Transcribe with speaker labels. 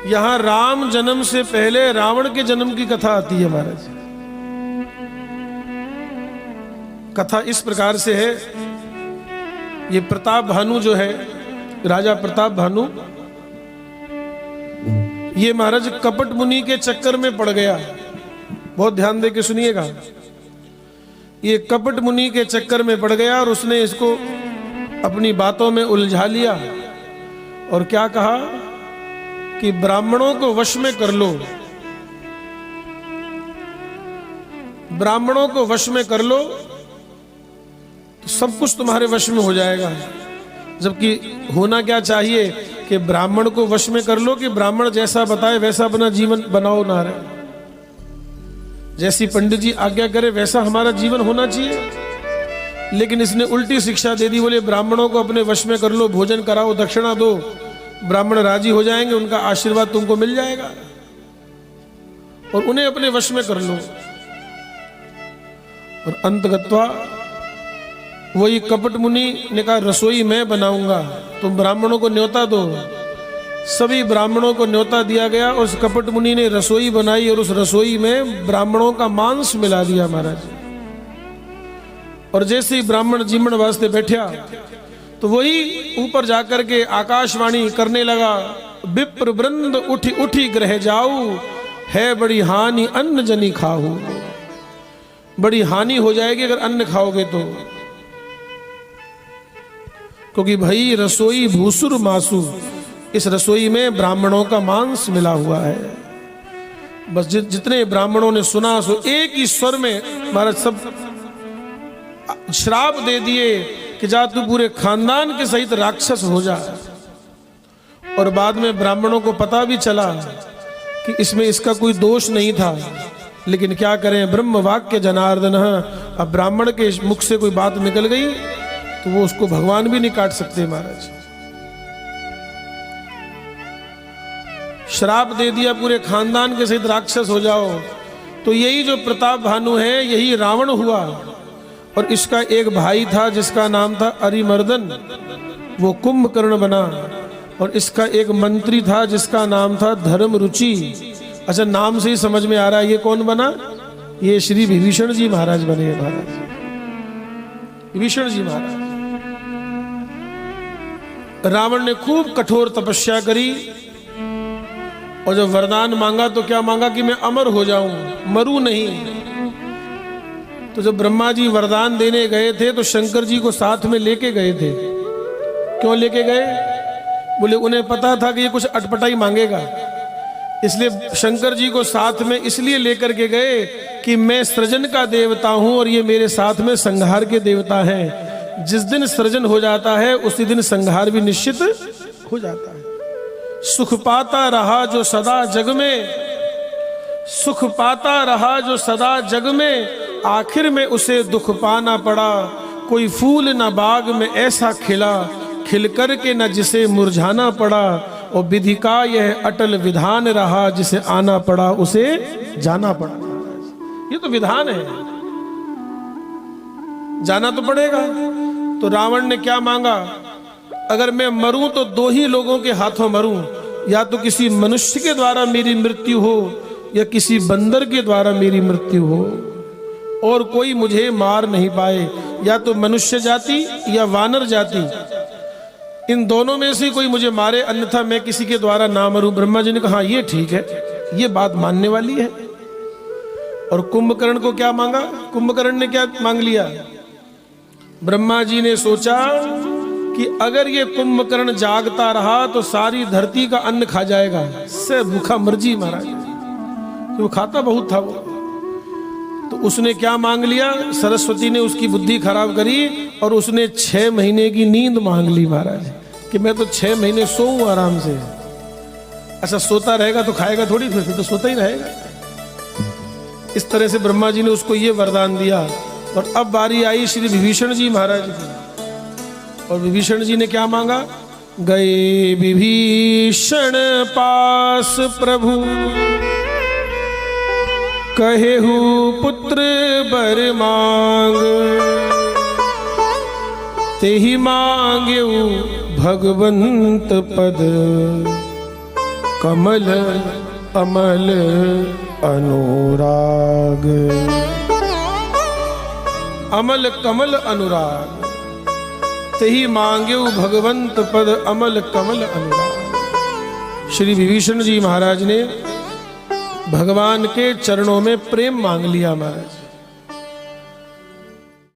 Speaker 1: यहां राम जन्म से पहले रावण के जन्म की कथा आती है महाराज। कथा इस प्रकार से है, ये प्रताप भानु जो है, राजा प्रताप भानु, ये महाराज कपट मुनि के चक्कर में पड़ गया। बहुत ध्यान दे के सुनिएगा। ये कपट मुनि के चक्कर में पड़ गया और उसने इसको अपनी बातों में उलझा लिया और क्या कहा कि ब्राह्मणों को वश में कर लो, ब्राह्मणों को वश में कर लो तो सब कुछ तुम्हारे वश में हो जाएगा। जबकि होना क्या चाहिए कि ब्राह्मण को वश में कर लो कि ब्राह्मण जैसा बताए वैसा अपना जीवन बनाओ, ना रहे, जैसी पंडित जी आज्ञा करे वैसा हमारा जीवन होना चाहिए। लेकिन इसने उल्टी शिक्षा दे दी, बोले ब्राह्मणों को अपने वश में कर लो, भोजन कराओ, दक्षिणा दो, ब्राह्मण राजी हो जाएंगे, उनका आशीर्वाद तुमको मिल जाएगा और उन्हें अपने वश में कर लो। और अंतगत्वा वही कपट मुनि ने कहा रसोई मैं बनाऊंगा, तुम ब्राह्मणों को न्योता दो। सभी ब्राह्मणों को न्योता दिया गया और उस कपट मुनि ने रसोई बनाई और उस रसोई में ब्राह्मणों का मांस मिला दिया महाराज। और जैसे ही ब्राह्मण जीवन वास्ते बैठा तो वही ऊपर जाकर के आकाशवाणी करने लगा, विप्र वृंद उठी उठी ग्रह जाऊ, है बड़ी हानि अन्न जनी खाऊ। बड़ी हानि हो जाएगी अगर अन्न खाओगे तो, क्योंकि भाई रसोई भूसुर मासु, इस रसोई में ब्राह्मणों का मांस मिला हुआ है। बस जितने ब्राह्मणों ने सुना सो एक ही स्वर में महाराज सब श्राप दे दिए कि जा तू पूरे खानदान के सहित राक्षस हो जा। और बाद में ब्राह्मणों को पता भी चला कि इसमें इसका कोई दोष नहीं था, लेकिन क्या करें, ब्रह्म वाक्य जनार्दन। अब ब्राह्मण के मुख से कोई बात निकल गई तो वो उसको भगवान भी नहीं काट सकते महाराज। श्राप दे दिया पूरे खानदान के सहित राक्षस हो जाओ। तो यही जो प्रताप भानु है यही रावण हुआ। और इसका एक भाई था जिसका नाम था अरिमर्दन, वो कुंभकर्ण बना। और इसका एक मंत्री था जिसका नाम था धर्मरुचि। अच्छा, नाम से ही समझ में आ रहा है ये कौन बना, ये श्री विभीषण जी महाराज बने। महाराज विभीषण जी महाराज, रावण ने खूब कठोर तपस्या करी और जब वरदान मांगा तो क्या मांगा कि मैं अमर हो जाऊं, मरूं नहीं। तो जब ब्रह्मा जी वरदान देने गए थे तो शंकर जी को साथ में लेके गए थे। क्यों लेके गए, बोले उन्हें पता था कि ये कुछ अटपटाई मांगेगा, इसलिए शंकर जी को साथ में इसलिए लेकर के गए कि मैं सृजन का देवता हूं और ये मेरे साथ में संहार के देवता हैं। जिस दिन सृजन हो जाता है उसी दिन संहार भी निश्चित हो जाता है। सुख पाता रहा जो सदा जग में, सुख पाता रहा जो सदा जग में, आखिर में उसे दुख पाना पड़ा। कोई फूल न बाग में ऐसा खिला, खिल कर के न जिसे मुरझाना पड़ा। और विधि का यह अटल विधान रहा, जिसे आना पड़ा उसे जाना पड़ा। ये तो विधान है, जाना तो पड़ेगा। तो रावण ने क्या मांगा, अगर मैं मरूं तो दो ही लोगों के हाथों मरूं, या तो किसी मनुष्य के द्वारा मेरी मृत्यु हो या किसी बंदर के द्वारा मेरी मृत्यु हो, और कोई मुझे मार नहीं पाए। या तो मनुष्य जाति या वानर जाति, इन दोनों में से कोई मुझे मारे, अन्यथा मैं किसी के द्वारा ना मरूं। ब्रह्मा जी ने कहा ये ठीक है, ये बात मानने वाली है। और कुंभकर्ण को क्या मांगा, कुंभकर्ण ने क्या मांग लिया, ब्रह्मा जी ने सोचा कि अगर ये कुंभकर्ण जागता रहा तो सारी धरती का अन्न खा जाएगा, से भूखा मर जी महाराज, तो वो खाता बहुत था वो। तो उसने क्या मांग लिया, सरस्वती ने उसकी बुद्धि खराब करी और उसने 6 महीने की नींद मांग ली महाराज, कि मैं तो 6 महीने सोऊं आराम से। अच्छा, सोता रहेगा तो खाएगा थोड़ी, फिर तो सोता ही रहेगा। इस तरह से ब्रह्मा जी ने उसको ये वरदान दिया। और अब बारी आई श्री विभीषण जी महाराज की। और विभीषण जी ने क्या मांगा, गए विभीषण पास प्रभु, कहेहु पुत्र बर मांग, तेहि मांगेउ भगवंत पद, कमल अमल अनुराग। अमल कमल अनुराग तेहि मांग्यो भगवंत पद अमल कमल अनुराग। श्री विभीषण जी महाराज ने भगवान के चरणों में प्रेम मांग लिया महाराज।